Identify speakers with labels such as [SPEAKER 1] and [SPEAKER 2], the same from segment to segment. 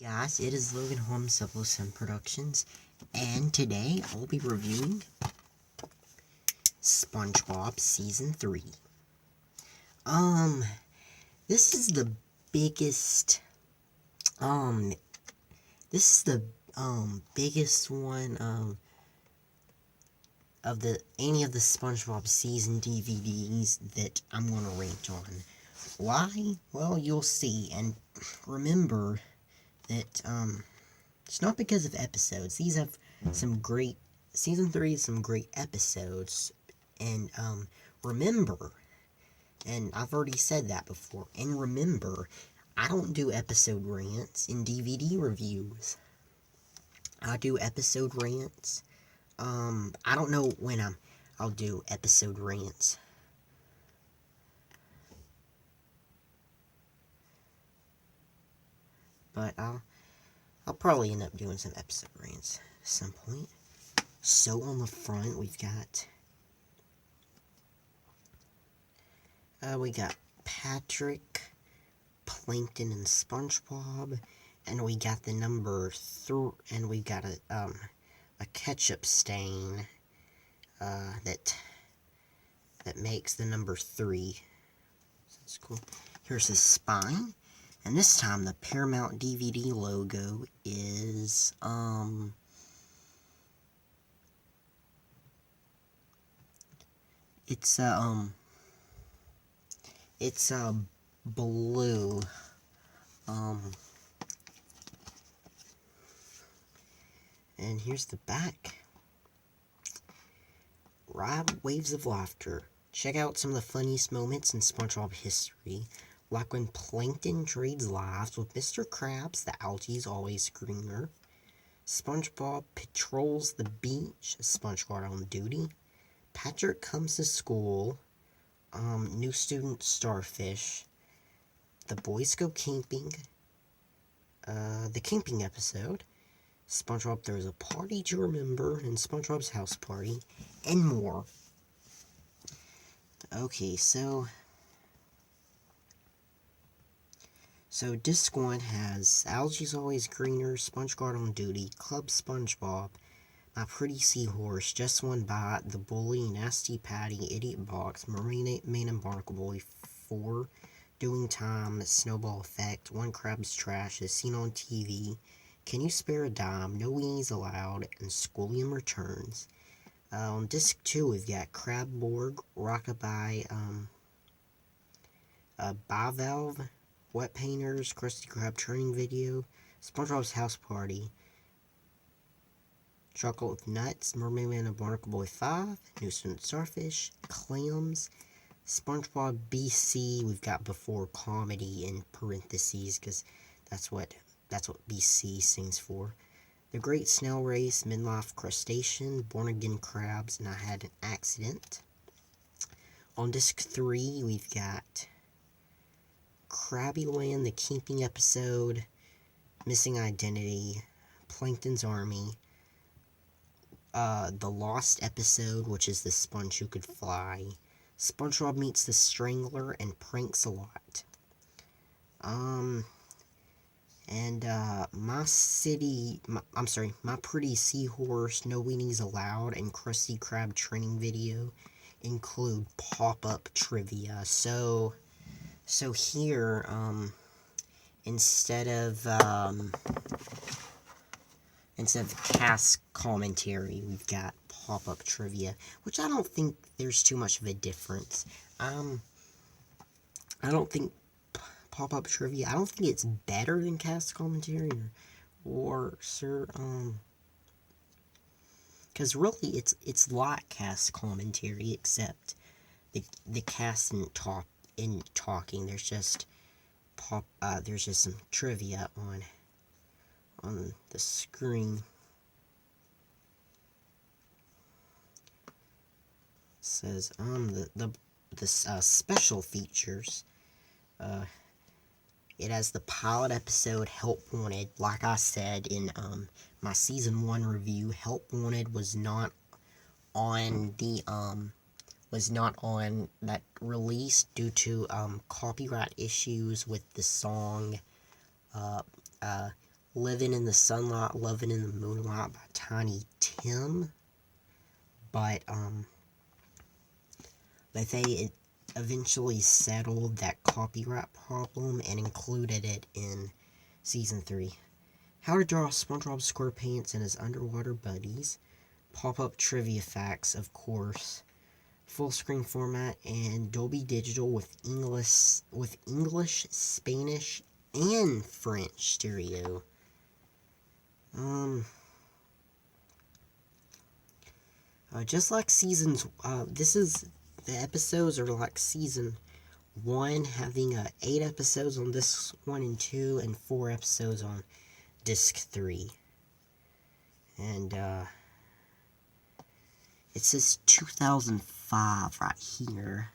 [SPEAKER 1] Guys, it is Logan Holmes of Sun Productions, and today I'll be reviewing SpongeBob Season 3. This is the biggest, this is the, biggest one, of any of the SpongeBob season DVDs that I'm gonna rant on. Why? Well, you'll see, and remember that, it's not because of episodes. These have some great, Season 3 has some great episodes, and, remember, and I've already said that before, and remember, I don't do episode rants in DVD reviews. I do episode rants, I don't know when I'll do episode rants. But I'll probably end up doing some episode rants at some point. So on the front, we got Patrick, Plankton, and SpongeBob, and we got the number 3, and we got a ketchup stain that makes the number 3. So that's cool. Here's his spine. And this time, the Paramount DVD logo is, it's blue, and here's the back. Ride waves of laughter. Check out some of the funniest moments in SpongeBob history, like when Plankton trades lives with Mr. Krabs, the algae's always greener. SpongeBob patrols the beach, SpongeBob on duty. Patrick comes to school, new student Starfish. The boys go camping, the camping episode. SpongeBob throws a party to remember, and SpongeBob's house party, and more. Okay, so disc 1 has Algae's Always Greener, SpongeBob on Duty, Club SpongeBob, My Pretty Seahorse, Just One Bite, The Bully, Nasty Patty, Idiot Box, Mermaid Man and Barnacle Boy, 4, Doing Time, Snowball Effect, One Crab's Trash, As Seen on TV, Can You Spare a Dime, No Weenies Allowed, and Schoolium Returns. On disc 2, we've got Crabborg, Rockabye, Bivalve, Wet Painters, Krusty Krab Training Video, SpongeBob's House Party, Chocolate with Nuts, Mermaid Man and Barnacle Boy 5, New Student Starfish, Clams, SpongeBob BC. We've got Before Comedy in parentheses because that's what BC stands for. The Great Snail Race, Midlife Crustacean, Born Again Crabs, and I Had an Accident. On disc 3, we've got Krabbyland, the camping episode, Missing Identity, Plankton's Army, the Lost episode, which is the sponge who could fly, SpongeBob Meets the Strangler, and Pranks a Lot. My Pretty Seahorse, No Weenies Allowed, and Krusty Krab Training Video include pop-up trivia. So here, instead of cast commentary, we've got pop-up trivia, which I don't think there's too much of a difference. I don't think pop-up trivia, I don't think it's better than cast commentary or sir, because really it's like cast commentary, except the cast isn't talking. There's just some trivia on the screen. It says the special features. It has the pilot episode, Help Wanted. Like I said in my season 1 review, Help Wanted was not on that release due to copyright issues with the song Living in the Sunlight, Loving in the Moonlight by Tiny Tim. But they eventually settled that copyright problem and included it in Season 3. How to draw SpongeBob SquarePants and his underwater buddies. Pop-up trivia facts, of course. Full screen format and Dolby Digital with English, Spanish, and French stereo. Just like seasons, the episodes are like season 1, having 8 episodes on disc 1 and 2, and 4 episodes on disc 3. And, it says 2005 right here.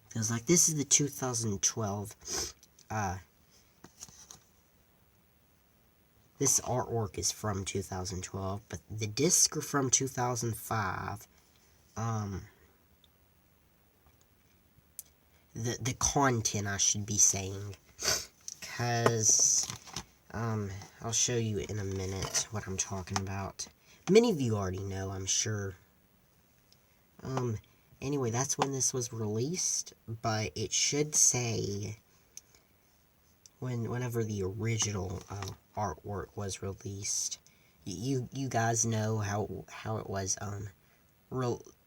[SPEAKER 1] Feels like this is the 2012, this artwork is from 2012, but the discs are from 2005. The content, I should be saying, because, I'll show you in a minute what I'm talking about. Many of you already know, I'm sure. Anyway, that's when this was released, but it should say whenever the original artwork was released. You guys know how it was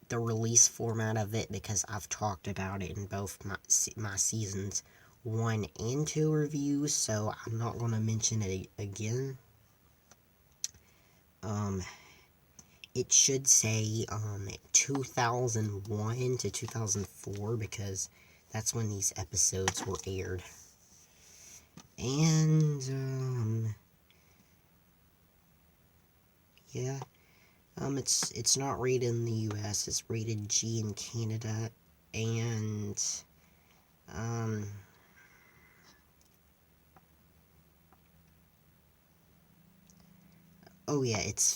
[SPEAKER 1] the release format of it, because I've talked about it in both my seasons 1 and 2 reviews, so I'm not going to mention it again. It should say 2001 to 2004, because that's when these episodes were aired. And yeah, it's not rated in the US. It's rated G in Canada, and oh yeah, it's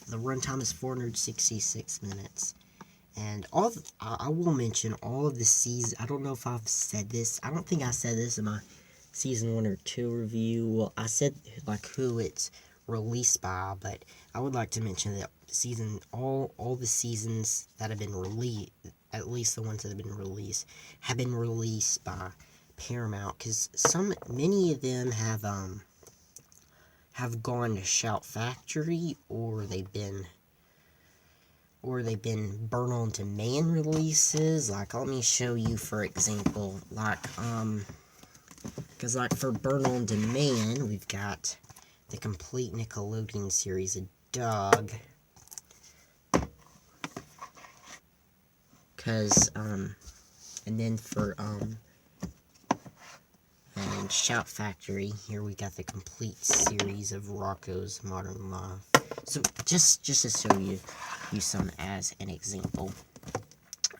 [SPEAKER 1] the runtime is 466 minutes. And I will mention all of the seasons. I don't know if I've said this. I don't think I said this in my season 1 or 2 review. Well, I said like who it's released by, but I would like to mention that all the seasons that have been released, at least the ones that have been released by Paramount, because many of them have gone to Shout Factory, or they've been burn on demand releases. Like, let me show you, for example, like, because, like, for burn on demand, we've got the complete Nickelodeon series of Doug. Because, and then for, and Shout Factory, here we got the complete series of Rocko's Modern Life. So, just to show you some as an example.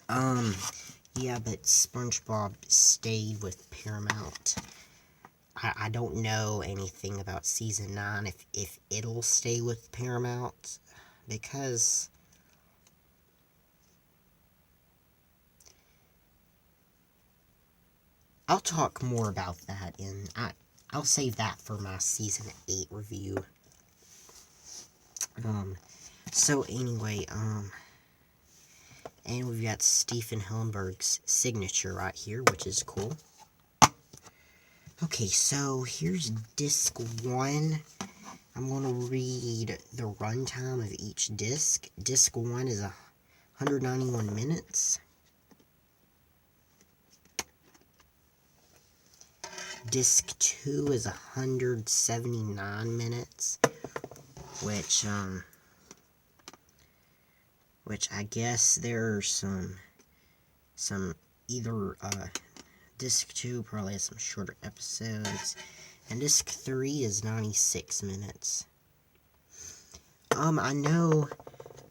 [SPEAKER 1] Yeah, but SpongeBob stayed with Paramount. I don't know anything about Season 9, if it'll stay with Paramount, because I'll talk more about that, and I'll save that for my Season 8 review. So anyway, and we've got Stephen Hillenburg's signature right here, which is cool. Okay, so here's disc 1. I'm going to read the runtime of each disc. Disc 1 is 191 minutes. Disc 2 is 179 minutes, which I guess there are some either, disc 2 probably has some shorter episodes, and disc 3 is 96 minutes. I know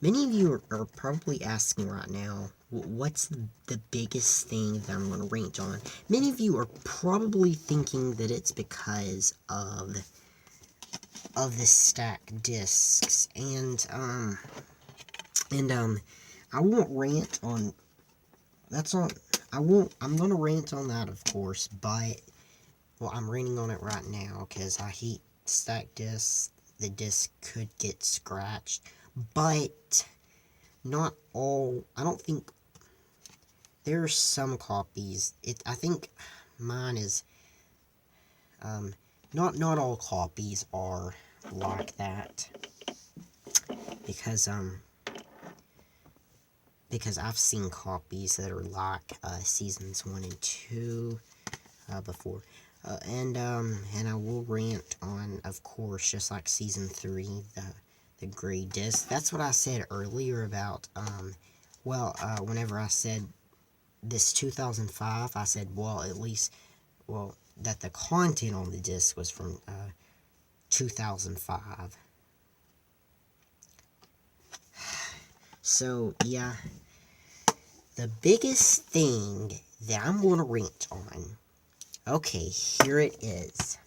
[SPEAKER 1] many of you are probably asking right now, what's the biggest thing that I'm going to rant on? Many of you are probably thinking that it's because of the stacked discs, and I won't rant on, I'm gonna rant on that, of course, but, well, I'm ranting on it right now, because I hate stack discs, the disc could get scratched, but not all. I don't think there are some copies. I think mine is not all copies are like that, because I've seen copies that are like seasons 1 and 2 before. And I will rant on, of course, just like season 3, the gray disc. That's what I said earlier about, whenever I said this 2005, I said, well, at least, that the content on the disc was from 2005. So, yeah, the biggest thing that I'm going to rant on, okay, here it is.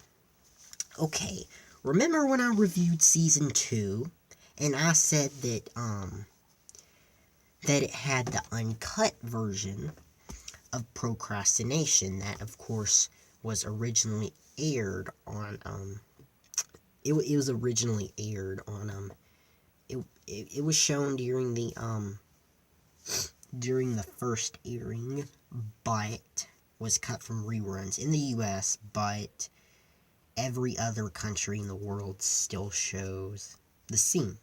[SPEAKER 1] Okay, remember when I reviewed season 2, and I said that it had the uncut version of Procrastination that, of course, was originally aired on, it was originally aired on, it was shown during the first airing, but was cut from reruns in the US, but every other country in the world still shows the scene.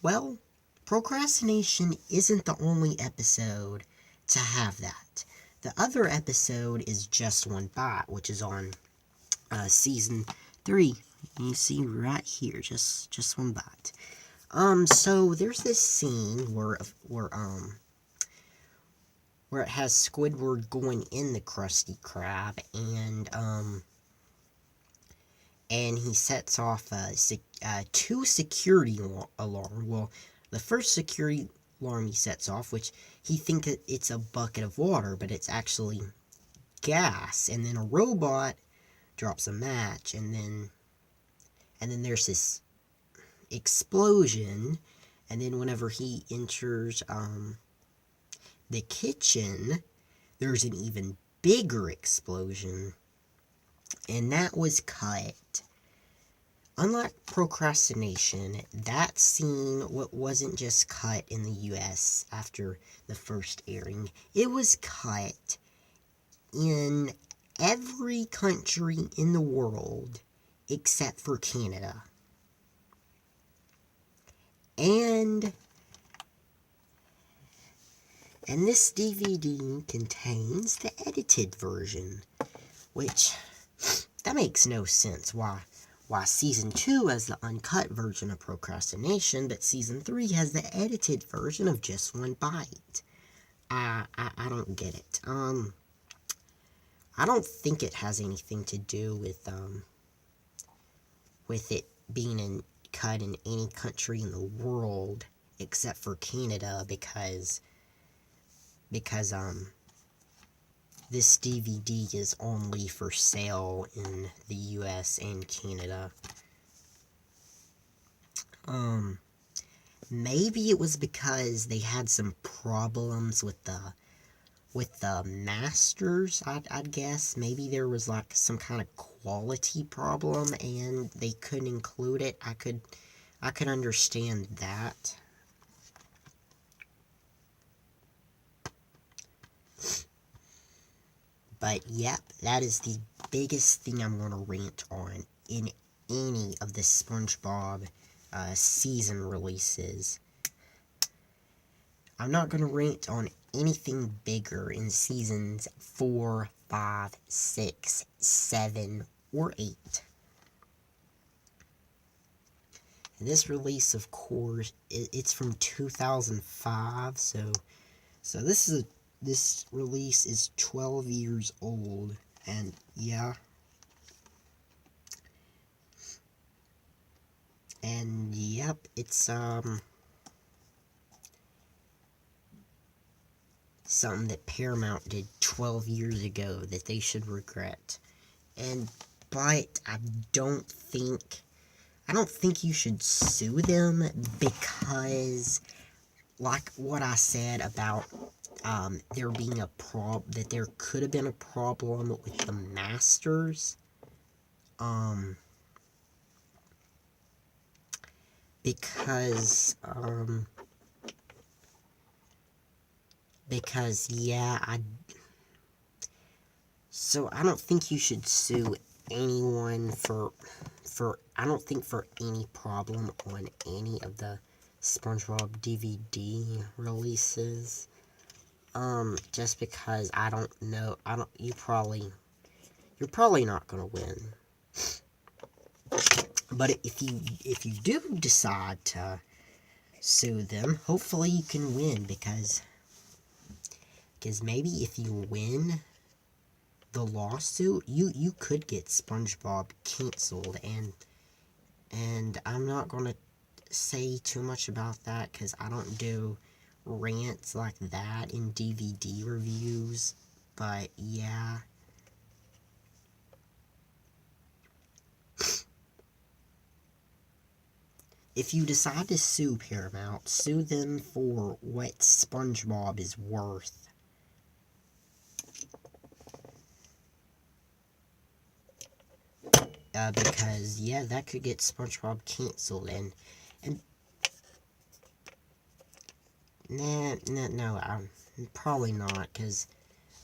[SPEAKER 1] Well, Procrastination isn't the only episode to have that. The other episode is Just One Bite, which is on season 3. You see right here, just one bite. So there's this scene where it has Squidward going in the Krusty Krab, and he sets off 2 security alarms. Well, the first security alarm he sets off, which he thinks it's a bucket of water, but it's actually gas. And then a robot drops a match, and then there's this explosion. And then whenever he enters the kitchen, there's an even bigger explosion. And that was cut. Unlike Procrastination, that scene wasn't just cut in the US after the first airing. It was cut in every country in the world except for Canada. And this DVD contains the edited version, which, that makes no sense. Why season 2 has the uncut version of Procrastination, but season 3 has the edited version of Just One Bite? I don't get it. I don't think it has anything to do with it being cut in any country in the world except for Canada, because this DVD is only for sale in the US and Canada. Maybe it was because they had some problems with the masters, I'd guess. Maybe there was like some kind of quality problem and they couldn't include it. I could understand that. But yep, that is the biggest thing I'm going to rant on in any of the SpongeBob season releases. I'm not going to rant on anything bigger in seasons 4, 5, 6, 7, or 8. And this release, of course, it's from 2005, so this release is 12 years old, and yeah. And yep, it's something that Paramount did 12 years ago that they should regret. But I don't think you should sue them, because like what I said about there being that there could have been a problem with the masters. because, yeah, so I don't think you should sue anyone I don't think for any problem on any of the SpongeBob DVD releases. Just because I don't know, you're probably not gonna win. But if you do decide to sue them, hopefully you can win, because maybe if you win the lawsuit, you could get SpongeBob canceled, and I'm not gonna say too much about that because I don't do rants like that in DVD reviews. But yeah, if you decide to sue Paramount, sue them for what SpongeBob is worth. Because yeah, that could get SpongeBob canceled, and no, probably not, because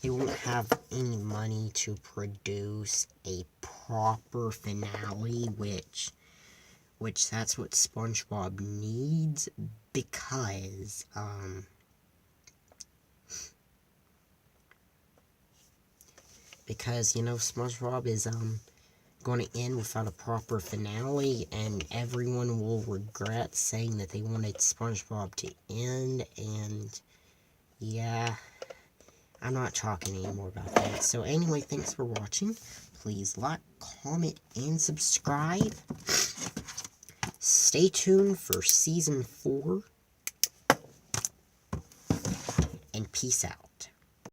[SPEAKER 1] they won't have any money to produce a proper finale, which that's what SpongeBob needs, because SpongeBob is going to end without a proper finale, and everyone will regret saying that they wanted SpongeBob to end. And yeah, I'm not talking anymore about that. So anyway, thanks for watching. Please like, comment, and subscribe. Stay tuned for Season 4. And peace out.